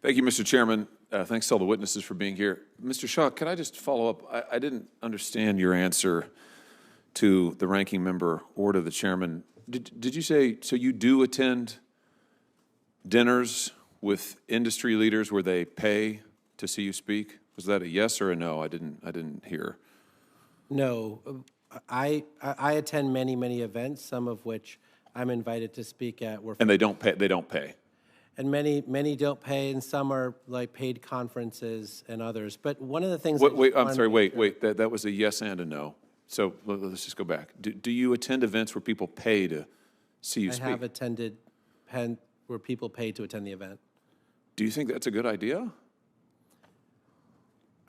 Thank you, Mr. Chairman. Thanks to all the witnesses for being here. Mr. Shah, can I just follow up? I didn't understand your answer to the ranking member or to the chairman. Did you say, so you do attend dinners with industry leaders where they pay to see you speak? Was that a yes or a no? I didn't hear. No, I attend many events, some of which I'm invited to speak at. And they don't pay. They don't pay. And many don't pay, and some are like paid conferences and others. But one of the things. Wait, I'm sorry. Wait. That was a yes and a no. So let's just go back. Do you attend events where people pay to see you speak? I have attended where people pay to attend the event. Do you think that's a good idea?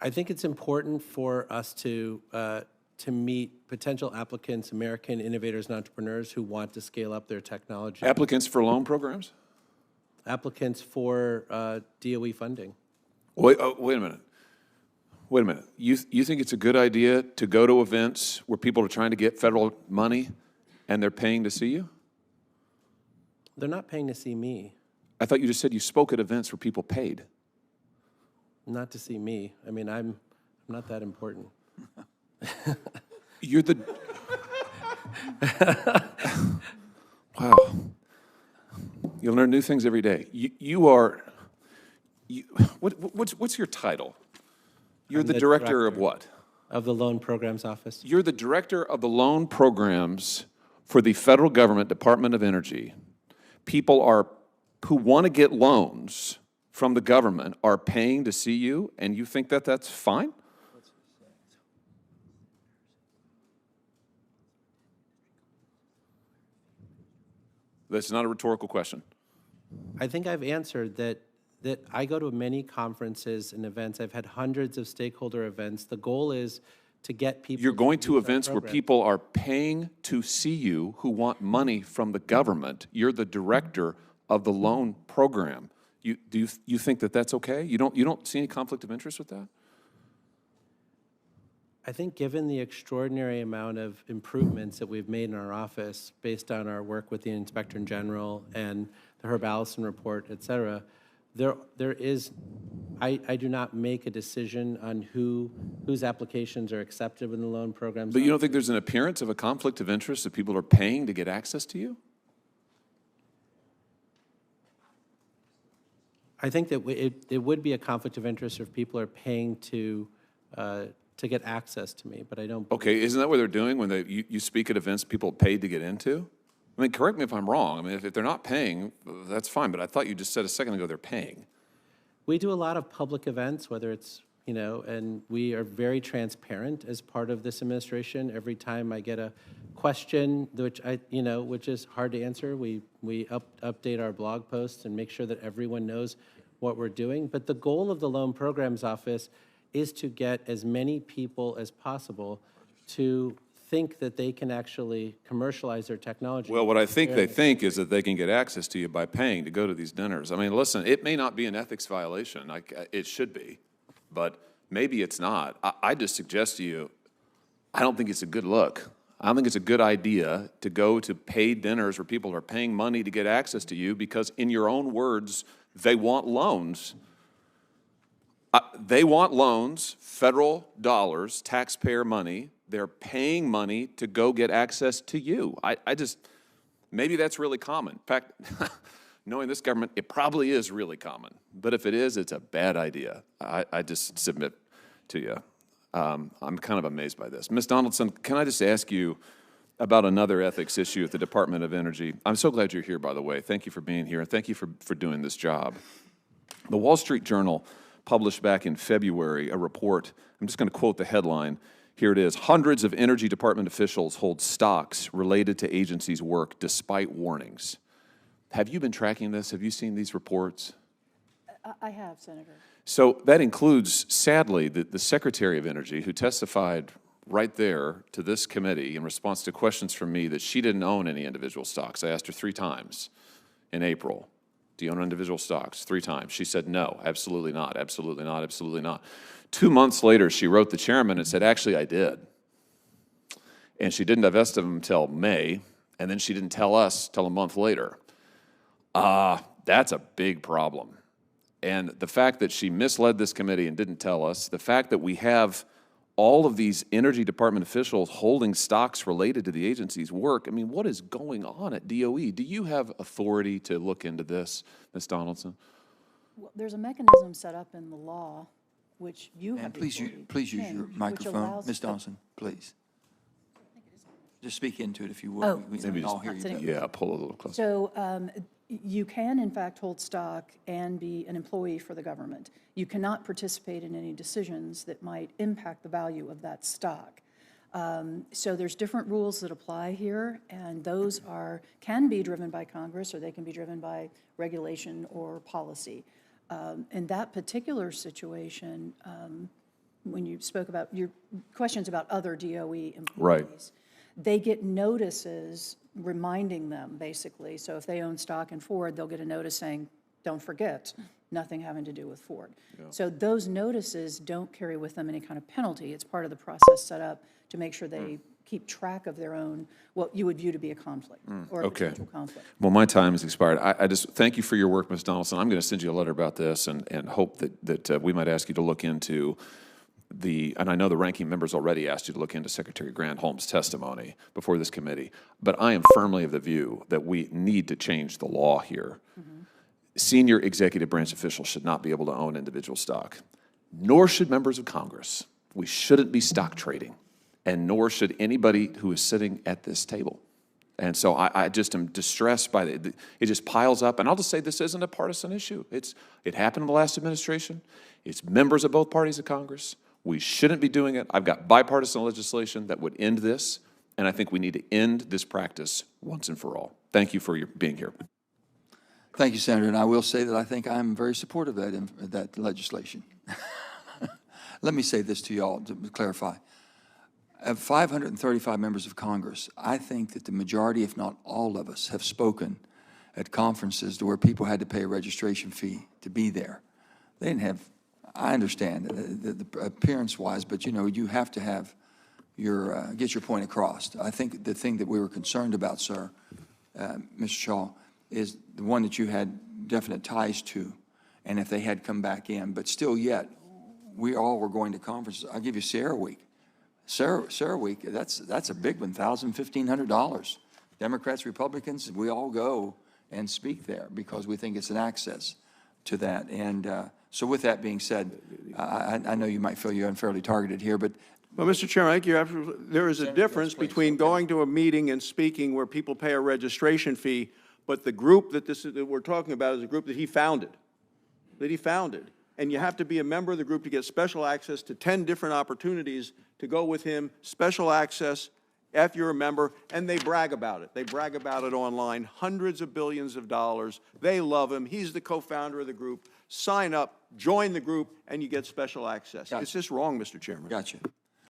I think it's important for us to meet potential applicants, American innovators and entrepreneurs who want to scale up their technology. Applicants for loan programs? Applicants for DOE funding. Wait a minute. Wait a minute. You think it's a good idea to go to events where people are trying to get federal money and they're paying to see you? They're not paying to see me. I thought you just said you spoke at events where people paid. Not to see me. I mean, I'm not that important. You're the... Wow. You'll learn new things every day. What's your title? You're the director of what? Of the Loan Programs Office. You're the director of the loan programs for the federal government, Department of Energy. People who want to get loans from the government are paying to see you, and you think that that's fine? That's not a rhetorical question. I think I've answered that I go to many conferences and events. I've had hundreds of stakeholder events. The goal is to get people. You're going to events where people are paying to see you who want money from the government. You're the director of the loan program. Do you think that that's okay? You don't see any conflict of interest with that? I think given the extraordinary amount of improvements that we've made in our office based on our work with the Inspector General and the Herb Allison report, et cetera, I do not make a decision on whose applications are accepted in the loan programs. But you don't think there's an appearance of a conflict of interest that people are paying to get access to you? I think that it would be a conflict of interest if people are paying to get access to me, but I don't. Okay, isn't that what they're doing when you speak at events people paid to get into? I mean, correct me if I'm wrong. I mean, if they're not paying, that's fine, but I thought you just said a second ago they're paying. We do a lot of public events, whether it's, and we are very transparent as part of this administration. Every time I get a question, which is hard to answer, we update our blog posts and make sure that everyone knows what we're doing. But the goal of the Loan Programs Office is to get as many people as possible to think that they can actually commercialize their technology. Well, what I think they think is that they can get access to you by paying to go to these dinners. I mean, listen, it may not be an ethics violation. It should be, but maybe it's not. I just suggest to you, I don't think it's a good look. I don't think it's a good idea to go to paid dinners where people are paying money to get access to you because, in your own words, they want loans. They want loans, federal dollars, taxpayer money. They're paying money to go get access to you. Maybe that's really common. In fact, knowing this government, it probably is really common. But if it is, it's a bad idea. I just submit to you. I'm kind of amazed by this. Ms. Donaldson, can I just ask you about another ethics issue at the Department of Energy? I'm so glad you're here, by the way. Thank you for being here, and thank you for doing this job. The Wall Street Journal published back in February a report. I'm just going to quote the headline. Here it is. Hundreds of Energy Department officials hold stocks related to agency's work despite warnings. Have you been tracking this? Have you seen these reports? I have, Senator. So that includes, sadly, the Secretary of Energy, who testified right there to this committee in response to questions from me that she didn't own any individual stocks. I asked her 3 times in April. Do you own individual stocks? 3 times. She said, no, absolutely not, absolutely not, absolutely not. 2 months later, she wrote the chairman and said, actually, I did. And she didn't divest of them until May, and then she didn't tell us till a month later. That's a big problem. And the fact that she misled this committee and didn't tell us, the fact that we have all of these Energy Department officials holding stocks related to the agency's work, I mean, what is going on at DOE? Do you have authority to look into this, Ms. Donaldson? Well, there's a mechanism set up in the law, which you have And the please, authority please to use your change, which microphone. allows Ms. the- Donaldson, please. Just speak into it if you would. Oh, We sorry. can all hear you Sitting- better. Yeah, pull a little closer. So you can, in fact, hold stock and be an employee for the government. You cannot participate in any decisions that might impact the value of that stock. So there's different rules that apply here, and those can be driven by Congress, or they can be driven by regulation or policy. In that particular situation, when you spoke about your questions about other DOE employees, Right. they get notices reminding them, basically. So if they own stock in Ford, they'll get a notice saying, don't forget, nothing having to do with Ford. So those notices don't carry with them any kind of penalty. It's part of the process set up to make sure they keep track of their own, what you would view to be a conflict or a Okay. potential conflict. Well, my time has expired. I just thank you for your work, Ms. Donaldson. I'm going to send you a letter about this and hope that we might ask you to look into and I know the ranking members already asked you to look into Secretary Granholm's testimony before this committee, but I am firmly of the view that we need to change the law here. Senior executive branch officials should not be able to own individual stock, nor should members of Congress. We shouldn't be stock trading, and nor should anybody who is sitting at this table. And so I just am distressed by it just piles up. And I'll just say this isn't a partisan issue. It happened in the last administration. It's members of both parties of Congress. We shouldn't be doing it. I've got bipartisan legislation that would end this, and I think we need to end this practice once and for all. Thank you for your being here. Thank you, Senator. And I will say that I think I'm very supportive of that legislation. Let me say this to you all to clarify. Of 535 members of Congress, I think that the majority, if not all of us, have spoken at conferences to where people had to pay a registration fee to be there. They didn't have, I understand the appearance-wise, but you have to have get your point across. I think the thing that we were concerned about, sir, Mr. Shaw, is the one that you had definite ties to, and if they had come back in. But still yet, we all were going to conferences. I'll give you Sierra Week. Sierra Week, that's a big one, $1,000, $1,500. Democrats, Republicans, we all go and speak there because we think it's an access to that. And so with that being said, I know you might feel you're unfairly targeted here, but Well, Mr. Chairman, I think you're absolutely, there is a difference between going to a meeting and speaking where people pay a registration fee, but the group that we're talking about is a group that he founded, And you have to be a member of the group to get special access to 10 different opportunities to go with him, special access if you're a member, and they brag about it. They brag about it online, hundreds of billions of dollars. They love him. He's the co-founder of the group. Sign up, join the group, and you get special access. Gotcha. It's just wrong, Mr. Chairman. gotcha.